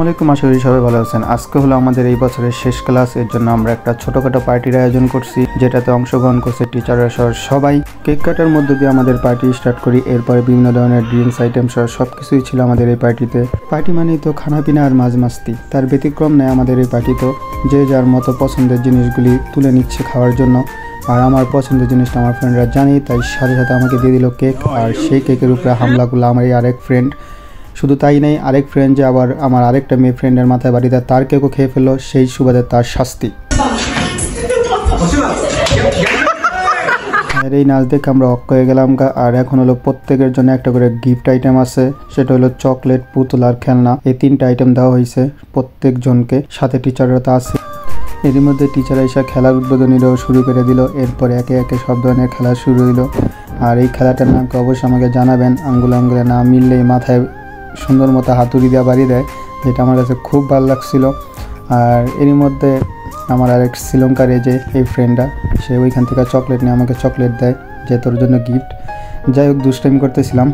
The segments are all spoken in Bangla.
আলাইকুম, আশা করি সবাই ভালো আছেন। আজকে হলো আমাদের এই বছরের শেষ ক্লাস, এর জন্য আমরা একটা ছোটখাটো পার্টির আয়োজন করছি, যেটাতে অংশগ্রহণ করছে টিচাররা সহ সবাই। কেক কাটার মধ্য দিয়ে আমাদের পার্টি স্টার্ট করি। এরপরে বিভিন্ন ধরনের ড্রিঙ্কস আইটেম সহ সবকিছুই ছিল আমাদের এই পার্টিতে। পার্টি মানেই তো খানাপিনা আর মাঝ মাস্তি, তার ব্যতিক্রম নেই আমাদের এই পার্টিতেও। যে যার মতো পছন্দের জিনিসগুলি তুলে নিচ্ছে খাওয়ার জন্য। আর আমার পছন্দের জিনিসটা আমার ফ্রেন্ডরা জানি, তাই সাথে সাথে আমাকে দিয়ে দিল কেক। আর সেই কেকের উপরে হামলা করলো আমার এই আরেক ফ্রেন্ড। শুধু তাই নেই, আরেক ফ্রেন্ড যে আবার আমার আরেকটা মেয়ে ফ্রেন্ডের মাথায় বাড়ি দেয়, তার কেকও খেয়ে ফেললো। সেই সুবাদে তার শাস্তি। আর এই নাচ দেখে আমরা অক্ষ হয়ে গেলাম। আর এখন হলো প্রত্যেকের জন্য একটা করে গিফট আইটেম আছে, সেটা হলো চকলেট, পুতুল আর খেলনা। এই তিনটা আইটেম দেওয়া হয়েছে প্রত্যেকজনকে, সাথে টিচাররা তো আছে। এরই মধ্যে টিচার এসে খেলার উদ্বোধনীরাও শুরু করে দিল। এরপরে একে একে সব ধরনের খেলা শুরু হইলো। আর এই খেলাটার নামকে অবশ্যই আমাকে জানাবেন। আঙ্গুলে আঙ্গুলে না মিললেই মাথায় সুন্দর মতো হাতুড়ি দেওয়া বাড়ি দেয়, যেটা আমার কাছে খুব ভালো লাগছিল। আর এরই মধ্যে আমার আরেক শ্রীলঙ্কার এই ফ্রেন্ডটা, সে ওইখান থেকে চকলেট নিয়ে আমাকে চকলেট দেয়, যে তোর জন্য গিফট। যাই হোক, দুষ্টাইম করতেছিলাম।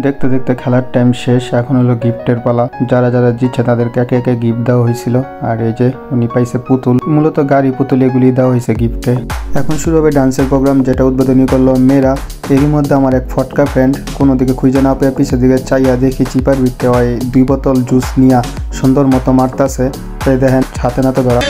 দেখতে দেখতে খেলার টাইম শেষ, এখন হলো গিফটের পালা। যারা যারা জিতছে তাদেরকে একে একে গিফট দেওয়া হয়েছিল। আর এই যে উনি পাইছে পুতুল, মূলত গাড়ি পুতুল এগুলি দেওয়া হয়েছে গিফটে। এখন শুরু হবে ডান্সের প্রোগ্রাম, যেটা উদ্বোধনী করলো মেয়েরা। এরই মধ্যে আমার এক ফটকা ফ্রেন্ড কোনো দিকে খুঁজে না পেয়ে পিছের দিকে চাইয়া দেখি চিপার ভিতরে হয় 2 বোতল জুস নিয়ে সুন্দর মতো মারতাছে। তাই দেখেন হাতে নাতে ধরা।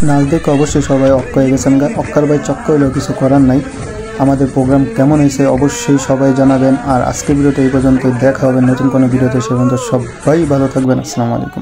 নাচ দেখে অবশ্যই সবাই অক্ষ হয়ে গেছেন। অক্কার ভাই চক্ক হলেও কিছু করার নাই। আমাদের প্রোগ্রাম কেমন হয়েছে অবশ্যই সবাই জানাবেন। আর আজকের ভিডিওটা এই পর্যন্ত, দেখা হবে নতুন কোনো ভিডিওতে। সে পর্যন্ত সবাই ভালো থাকবেন। আসসালামু আলাইকুম।